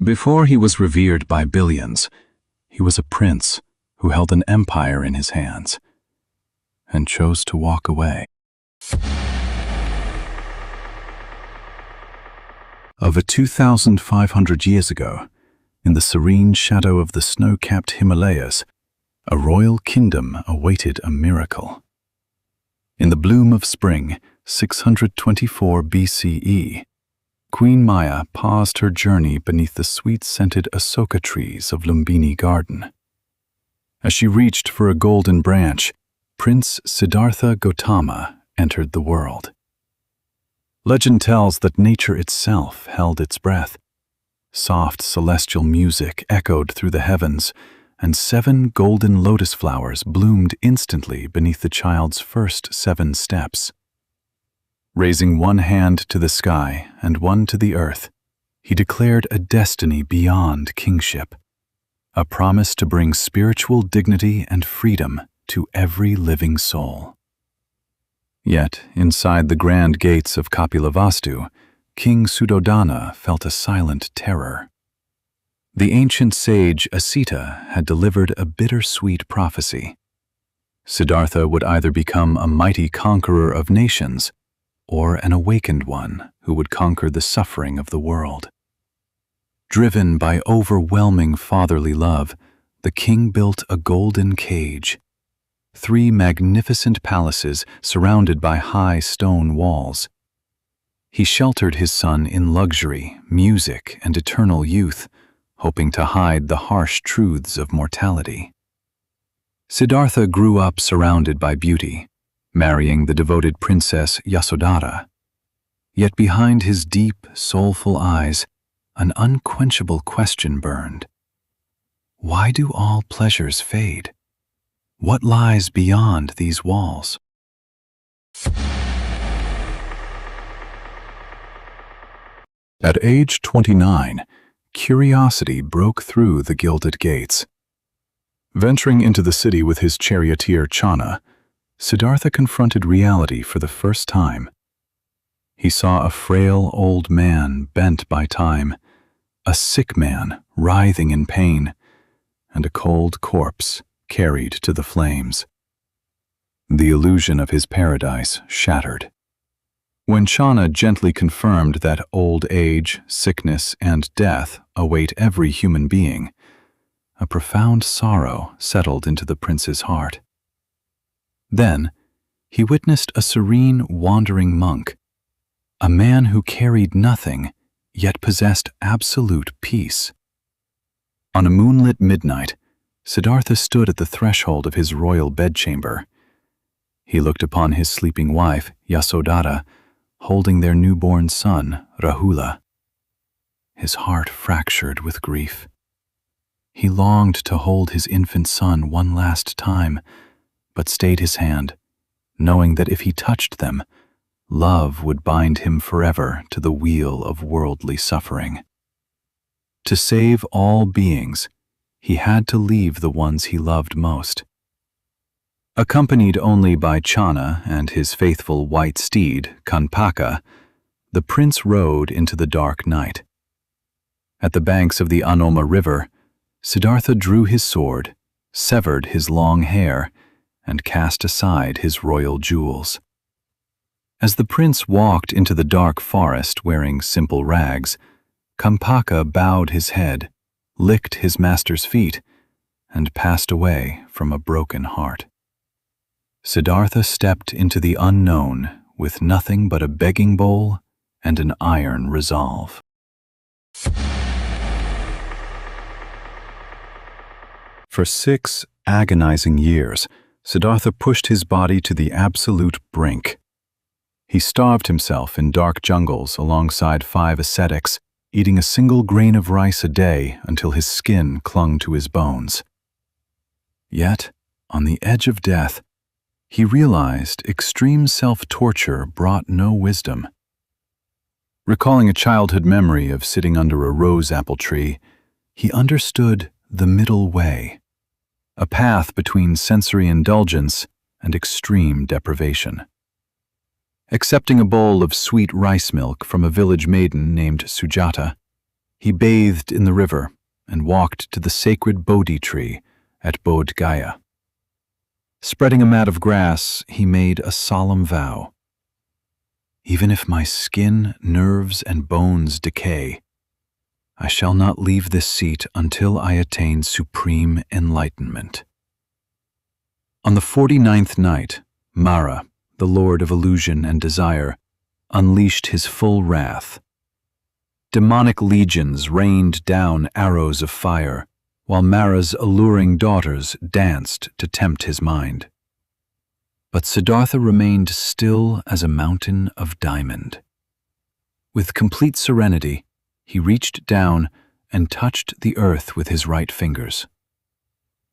Before he was revered by billions, he was a prince who held an empire in his hands and chose to walk away. Over 2,500 years ago, in the serene shadow of the snow-capped Himalayas, a royal kingdom awaited a miracle. In the bloom of spring, 624 BCE, Queen Maya paused her journey beneath the sweet-scented asoka trees of Lumbini garden. As she reached for a golden branch, Prince Siddhartha Gautama entered the world. Legend tells that nature itself held its breath. Soft celestial music echoed through the heavens, and 7 golden lotus flowers bloomed instantly beneath the child's first 7 steps. Raising one hand to the sky and one to the earth, he declared a destiny beyond kingship, a promise to bring spiritual dignity and freedom to every living soul. Yet, inside the grand gates of Kapilavastu, King Suddhodana felt a silent terror. The ancient sage Asita had delivered a bittersweet prophecy. Siddhartha would either become a mighty conqueror of nations or an awakened one who would conquer the suffering of the world. Driven by overwhelming fatherly love, the king built a golden cage, 3 magnificent palaces surrounded by high stone walls. He sheltered his son in luxury, music, and eternal youth, hoping to hide the harsh truths of mortality. Siddhartha grew up surrounded by beauty, marrying the devoted princess Yasodhara. Yet behind his deep, soulful eyes, an unquenchable question burned. Why do all pleasures fade? What lies beyond these walls? At age 29, curiosity broke through the gilded gates. Venturing into the city with his charioteer Channa, Siddhartha confronted reality for the first time. He saw a frail old man bent by time, a sick man writhing in pain, and a cold corpse carried to the flames. The illusion of his paradise shattered. When Channa gently confirmed that old age, sickness, and death await every human being, a profound sorrow settled into the prince's heart. Then, he witnessed a serene, wandering monk, a man who carried nothing, yet possessed absolute peace. On a moonlit midnight, Siddhartha stood at the threshold of his royal bedchamber. He looked upon his sleeping wife, Yasodhara, holding their newborn son, Rahula. His heart fractured with grief. He longed to hold his infant son one last time, but stayed his hand, knowing that if he touched them, love would bind him forever to the wheel of worldly suffering. To save all beings, he had to leave the ones he loved most. Accompanied only by Channa and his faithful white steed, Kanpaka, the prince rode into the dark night. At the banks of the Anoma River, Siddhartha drew his sword, severed his long hair, and cast aside his royal jewels. As the prince walked into the dark forest wearing simple rags, Kanpaka bowed his head, licked his master's feet, and passed away from a broken heart. Siddhartha stepped into the unknown with nothing but a begging bowl and an iron resolve. For 6 agonizing years, Siddhartha pushed his body to the absolute brink. He starved himself in dark jungles alongside 5 ascetics, eating a single grain of rice a day until his skin clung to his bones. Yet, on the edge of death, he realized extreme self-torture brought no wisdom. Recalling a childhood memory of sitting under a rose apple tree, he understood the middle way, a path between sensory indulgence and extreme deprivation. Accepting a bowl of sweet rice milk from a village maiden named Sujata, He bathed in the river and walked to the sacred Bodhi tree at Bodh Gaya. Spreading a mat of grass, he made a solemn vow. Even if my skin, nerves, and bones decay, I shall not leave this seat until I attain supreme enlightenment. On the 49th night, Mara, the lord of illusion and desire, unleashed his full wrath. Demonic legions rained down arrows of fire, while Mara's alluring daughters danced to tempt his mind. But Siddhartha remained still as a mountain of diamond. With complete serenity, he reached down and touched the earth with his right fingers.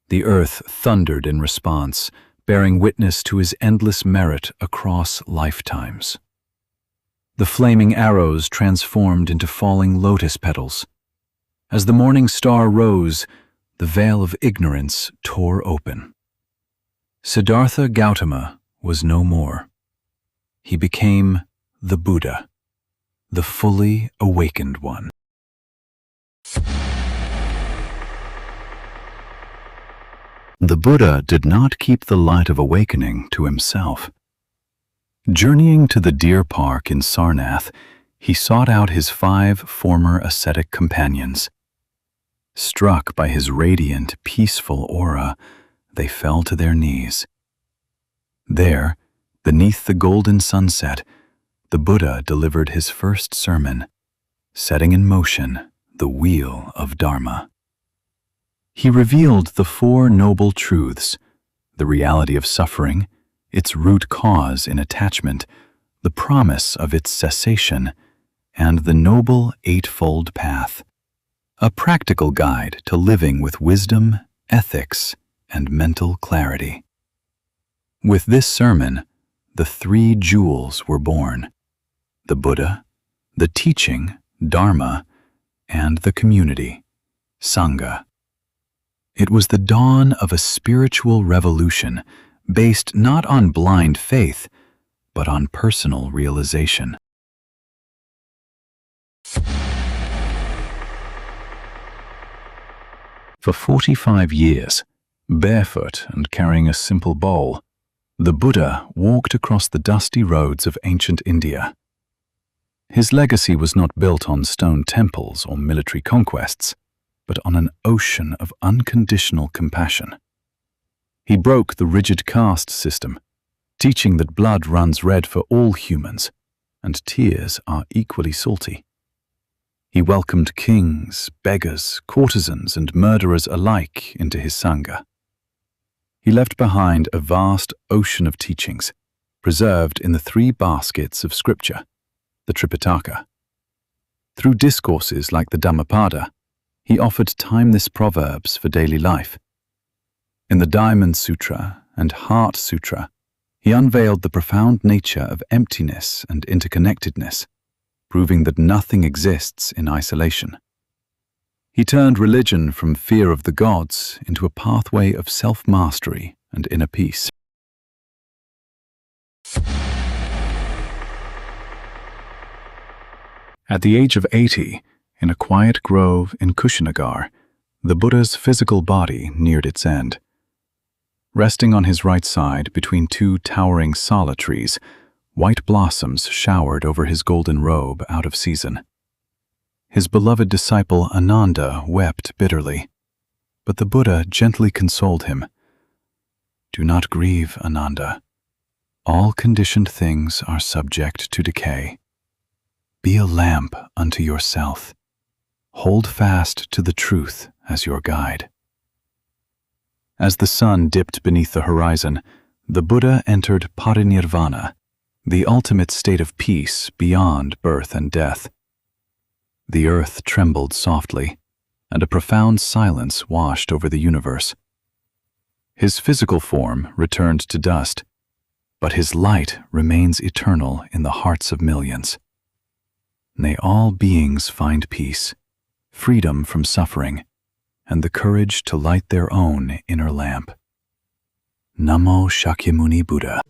The earth thundered in response, bearing witness to his endless merit across lifetimes. The flaming arrows transformed into falling lotus petals. As the morning star rose, the veil of ignorance tore open. Siddhartha Gautama was no more. He became the Buddha, the fully awakened one. The Buddha did not keep the light of awakening to himself. Journeying to the deer park in Sarnath, he sought out his 5 former ascetic companions. Struck by his radiant, peaceful aura, they fell to their knees. There, beneath the golden sunset, the Buddha delivered his first sermon, setting in motion the wheel of Dharma. He revealed the 4 noble truths: the reality of suffering, its root cause in attachment, the promise of its cessation, and the noble eightfold path, a practical guide to living with wisdom, ethics, and mental clarity. With this sermon, the 3 jewels were born: the Buddha, the teaching, Dharma, and the community, Sangha. It was the dawn of a spiritual revolution based not on blind faith, but on personal realization. For 45 years, barefoot and carrying a simple bowl, the Buddha walked across the dusty roads of ancient India. His legacy was not built on stone temples or military conquests, but on an ocean of unconditional compassion. He broke the rigid caste system, teaching that blood runs red for all humans, and tears are equally salty. He welcomed kings, beggars, courtesans, and murderers alike into his Sangha. He left behind a vast ocean of teachings, preserved in the 3 baskets of scripture, the Tripitaka. Through discourses like the Dhammapada, he offered timeless proverbs for daily life. In the Diamond Sutra and Heart Sutra, he unveiled the profound nature of emptiness and interconnectedness, proving that nothing exists in isolation. He turned religion from fear of the gods into a pathway of self-mastery and inner peace. At the age of 80, in a quiet grove in Kushinagar, the Buddha's physical body neared its end. Resting on his right side between 2 towering sala trees, white blossoms showered over his golden robe out of season. His beloved disciple Ananda wept bitterly, but the Buddha gently consoled him. "Do not grieve, Ananda. All conditioned things are subject to decay. Be a lamp unto yourself. Hold fast to the truth as your guide." As the sun dipped beneath the horizon, the Buddha entered Parinirvana, the ultimate state of peace beyond birth and death. The earth trembled softly, and a profound silence washed over the universe. His physical form returned to dust, but his light remains eternal in the hearts of millions. May all beings find peace, freedom from suffering, and the courage to light their own inner lamp. Namo Shakyamuni Buddha.